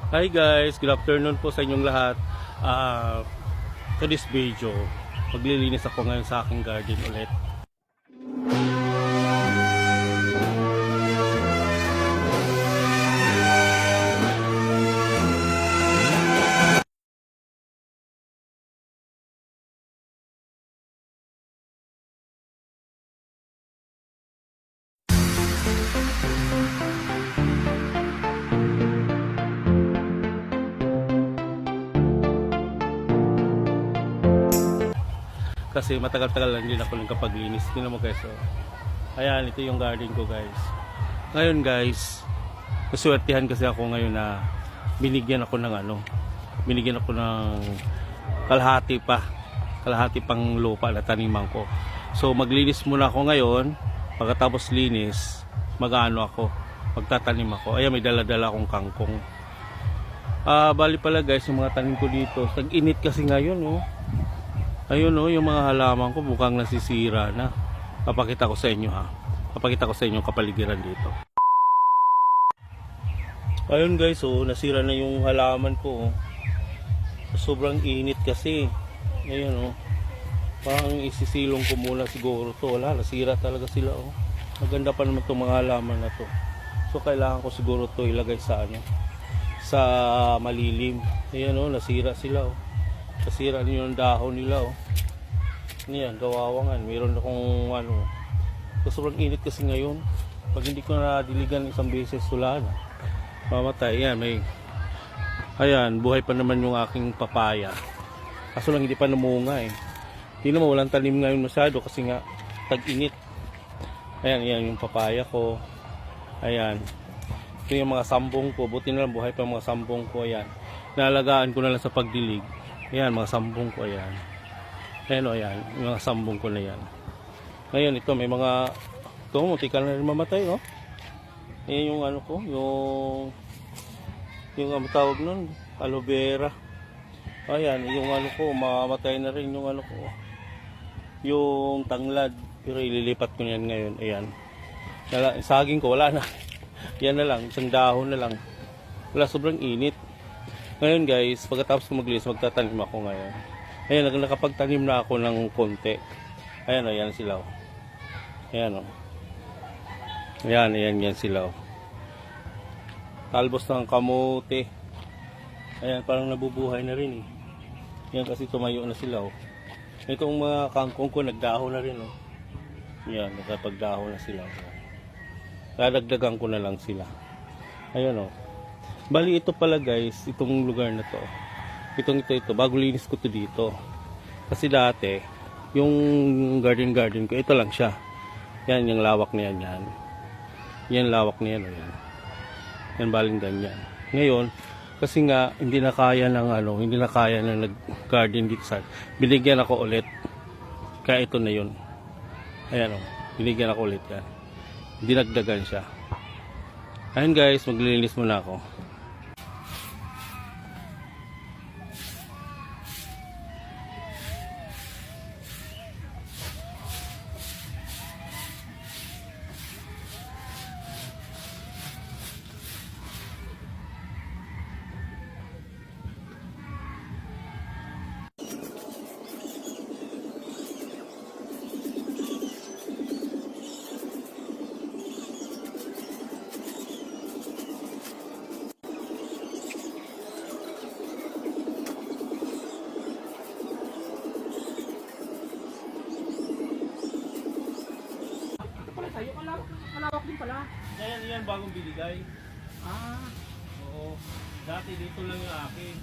Hi guys, good afternoon po sa inyong lahat. To this video, maglilinis ako ngayon sa aking garden ulit. Kasi matagal-tagal lang din ako nagkapaglinis. Tingnan mo guys, ayan, ito yung garden ko guys. Ngayon guys, naswertihan kasi ako ngayon na binigyan ako ng kalahati pang lupa na taniman ko. So maglinis muna ako ngayon. Pagkatapos linis, magtatanim ako. Ayan, may dala-dala akong kangkong. Bali pala guys, yung mga tanim ko dito, tag-init kasi ngayon ayun yung mga halaman ko mukhang nasisira na. Papakita ko sa inyo Papakita ko sa inyo kapaligiran dito. Ayun guys, nasira na yung halaman ko. Sobrang init kasi. Ayun parang isisilong ko muna siguro to. Wala, nasira talaga sila Maganda pa naman itong mga halaman na to. So kailangan ko siguro to ilagay sa sa malilim. Ayun nasira sila Nasira niyo yung dahon nila Yan, gawawangan. Meron akong sobrang init kasi ngayon. Pag hindi ko na diligan isang beses wala na. Mamatay. Ayan, buhay pa naman yung aking papaya. Kaso lang hindi pa namunga Hindi naman walang tanim ngayon masyado kasi nga tag-init. Ayan yung papaya ko. Ayan. Ito yung mga sambong ko. Buti na lang buhay pa yung mga sambong ko. Ayan. Nalagaan ko na lang sa pagdilig. Ayan, mga sambong ko, ayan, yung mga sambong ko na yan. Ngayon, ito, may mga, muntikal na rin mamatay, Ayan yung ko, yung tawag nun, aloe vera. Ayan, yung ko, mamamatay na rin yung ko, yung tanglad. Pero ililipat ko yan ngayon, ayan. Saging ko, wala na. Yan na lang, isang dahon na lang. Wala, sobrang init. Ngayon guys, pagkatapos ko maglinis, magtatanim ako ngayon. Ayan, nakapagtanim na ako ng konti. Ayan sila Ayan Ayan sila Talbos ng kamote. Ayan, parang nabubuhay na rin Ayan, kasi tumayo na sila Itong mga kangkong ko, nagdahon na rin Ayan, nakapagdahon na sila. Dadagdagan ko na lang sila. Ayan Bali ito pala guys, itong lugar na to. Ito, bago linis ko to dito. Kasi dati, yung garden ko, ito lang siya. Yan, yung lawak na yan. Yan, lawak na yan. Yan, baling ganyan. Ngayon, kasi nga, hindi na kaya ng nag-garden dito sa. Binigyan ako ulit. Kaya ito na yun. Ayan binigyan ako ulit yan. Dinagdagan siya. Ayun guys, maglilinis muna ako. Malawak din pala. Yan, bagong binigay. Oo. Dati dito lang yung akin.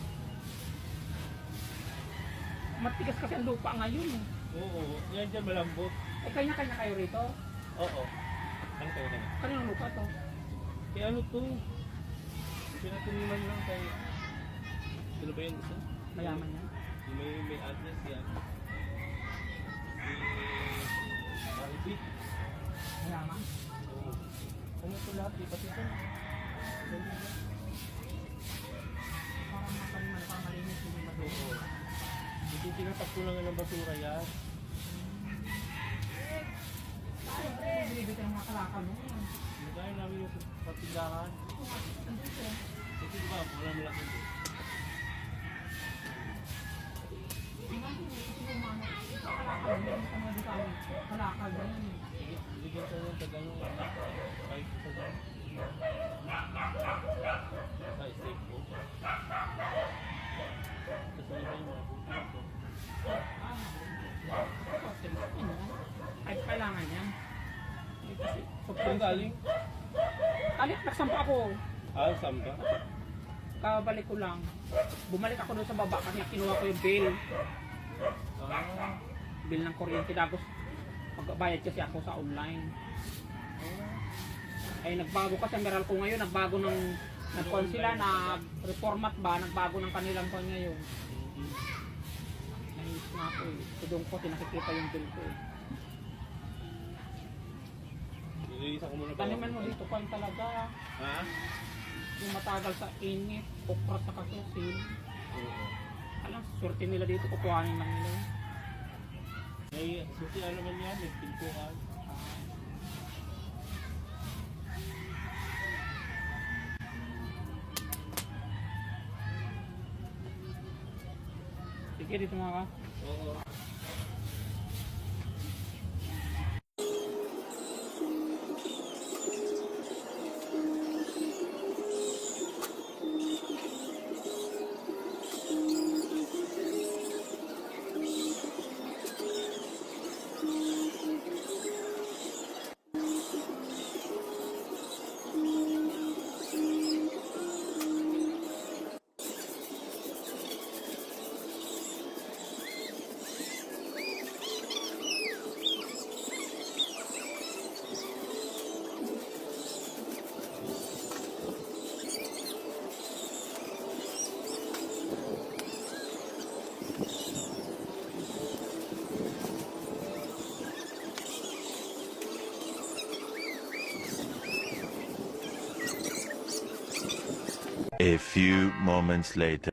Matigas kasi ang lupa ngayon. Oo. Yan dyan malambot. Ay, kanya-kanya kayo rito? Oo. Ano kayo na? Kaninong lupa to? Kaya to? Pinatuniman lang kay... Sino ba yun gusto? Mayaman yan. May address yan. Si... Maribit. Mayaman? Oo. Ano ito lahat? Di pati ito. Parang mapaliman pa malinis yung maduro. Ito tinatak ko lang ng basura yan. Siyempre, binibit ang mga kalakal mo. Nagaya namin yung patindahan. Ito ba? wala mo lang ito. Kalakal ba yun? Bigyan ko yung tagal ng kahit sa steak po. Kasi iba yung mga buto. Ay, kailangan yan. Kasi, Saan galing? Alit, nagsampa ako. Saan ba? Kabalik ko lang. Bumalik ako doon sa baba kasi kinuha ko yung bill. Bill ng kuryente. Tapos, magbayad kasi ako sa online. Ay, nagbago kasi ang meral ko ngayon. Nagbago ng nagkuhan sila na reformat ba? Nagbago ng kanilang kuhan ngayon. Nainis nga ako eh. So doon ko nakikita yung bill ko eh. Nililisa ko muna. Taniman mo dito kuhan talaga. Ha? Yung matagal sa init, okra sa kasusil. Alam, swerte nila dito, kukuhanin lang nila. May susiyan naman yan, may pintuan. Sige, dito mga ka. Oo. A few moments later.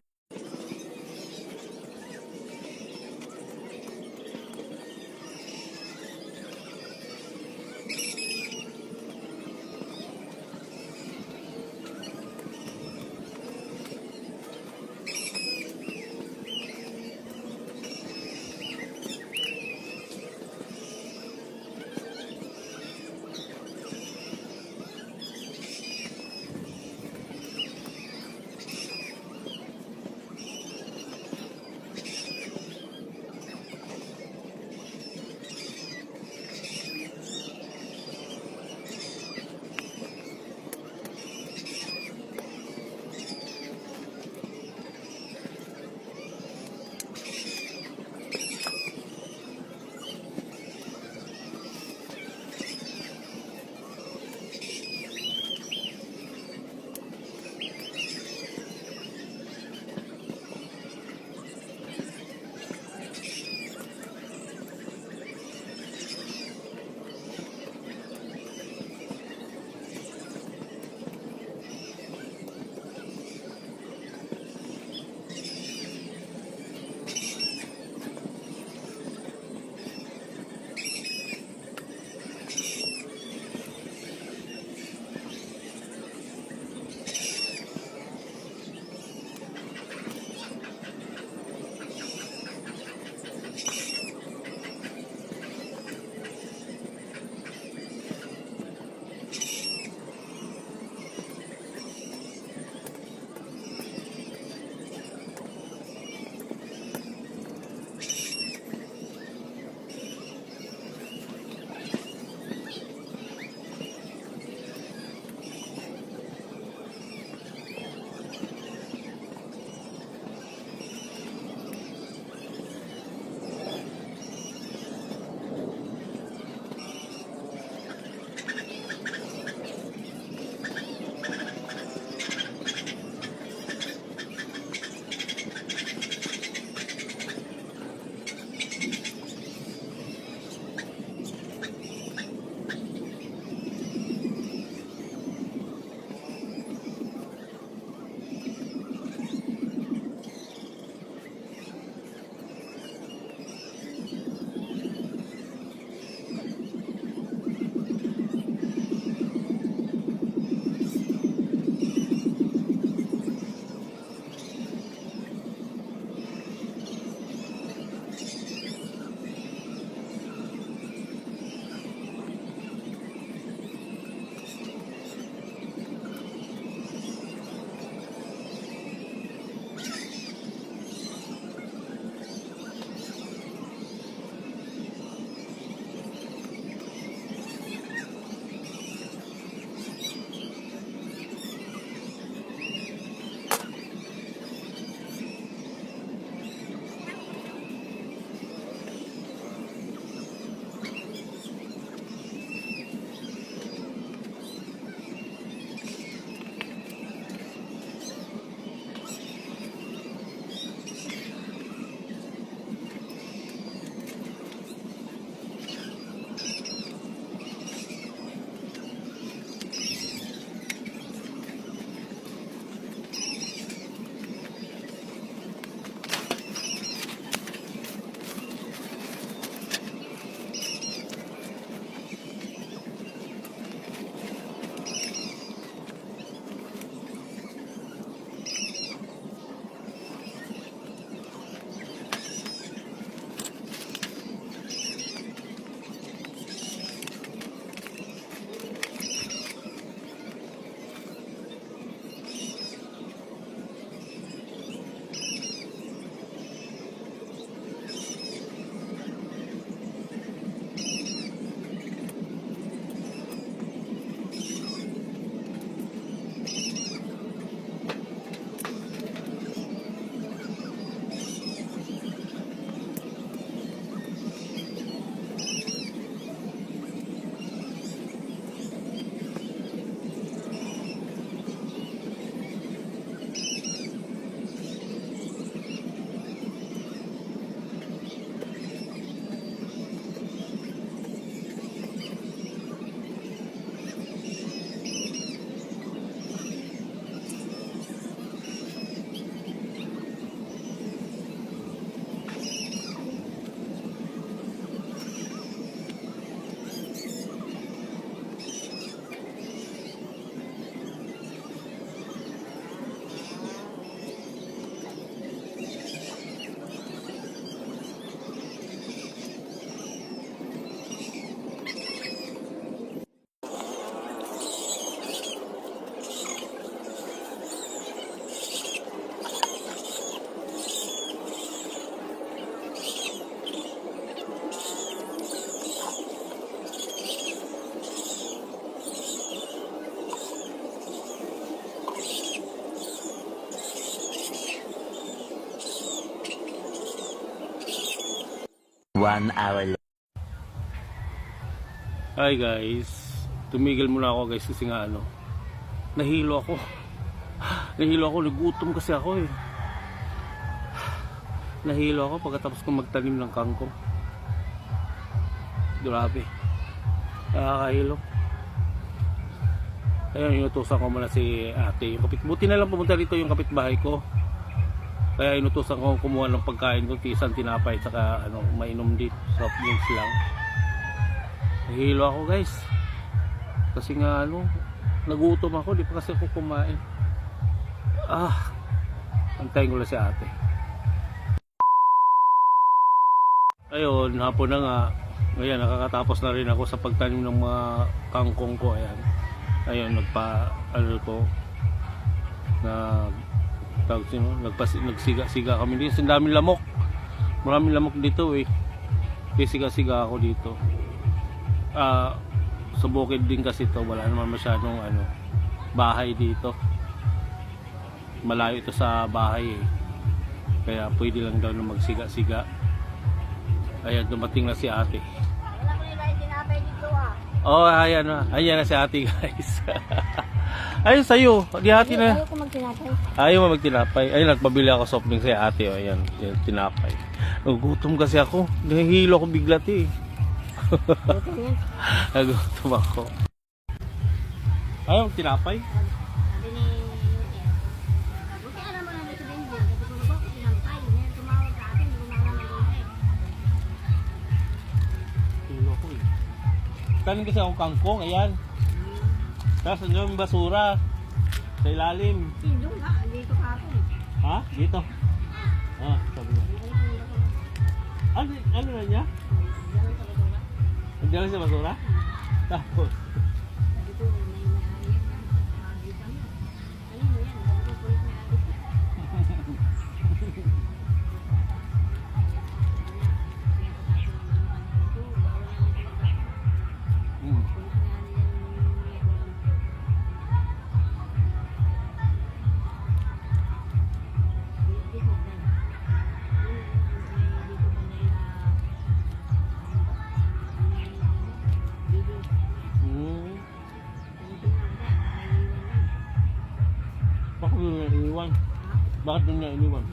1 hour later. Hi guys, tumigil muna ako guys kasi nga ano, nahilo ako. Nagutom kasi ako eh. Nahilo ako pagkatapos kong magtanim ng kangkong. Grabe, nakakahilo. Ayun, inutusan ko muna si ate. Buti na lang pumunta dito yung kapitbahay ko. Kaya inutusan ko kumuha ng pagkain ko, isang tinapay, saka ano, mainom dito, soft drinks lang. Nahilo ako guys. Kasi nga ano, nagutom ako, di pa kasi ako kumain. Antayin ko lang si ate. Ayun, hapon na nga. Ngayon, nakakatapos na rin ako sa pagtanim ng mga kangkong ko. Ayan. Ayun, nagsiga-siga kami dito. Ang daming lamok. Maraming lamok dito eh. Kaya siga-siga ako dito. Sa bukid din kasi to, wala naman masyadong bahay dito. Malayo ito sa bahay eh. Kaya pwede lang daw na magsiga-siga. Ayan, dumating na si ate. Wala ko nila yung tinapay dito Oh, ayan na. Ayan na si ate guys. Ayun sa'yo. Di ate na. Ayaw ko magtinapay. Ayaw mo magtinapay. Ayun, nagpabili ako soft drink sa ate. O, ayan, tinapay. Nagutom kasi ako. Nahihilo ako biglat eh. Gutom yan. Nagutom ako. Ayaw magtinapay? Sabi ni Yuti. Buti alam mo na dito din din. Kasi kung ako tinampay. Ngayon tumawag sa akin. Hindi ko makakala ng Hilo ko eh. Kanin kasi akong kangkong. Ayan. Tapos ano yung basura? Sa ilalim. Sino nga? Dito ka ako. Ha? Dito? Sabi mo. Ano na niya? Ganun sa basura. Nandiyan sa basura? Tapos? Sabi ko, may may-ari yan. Dito mo. Ano mo yan? Sabi ko, pulis may-ari. Bakit doon niya iniwan? Bakit doon niya iniwan?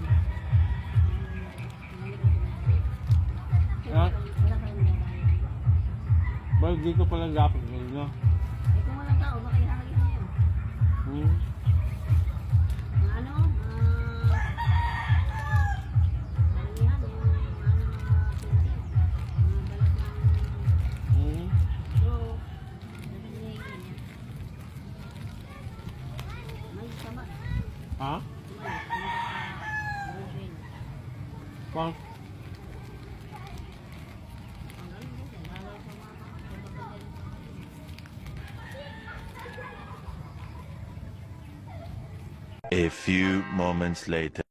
Ha? Bakit dito pala dapat ngayon no? Eh kung walang tao, baka ihalagin na yun. Ano? Halalihan, yung mga pinti. Mga balat ng so, nagiging niya. May sama. Ha? Bakit? A few moments later.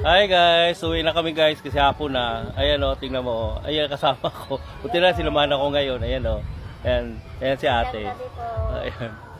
Hi guys, uwi na kami guys kasi hapon na. Ayan o, tingnan mo o. Ayan kasama ko. Buti na sinamahan ako ngayon. Ayan o. Ayan si ate. Ganda dito. Ayan.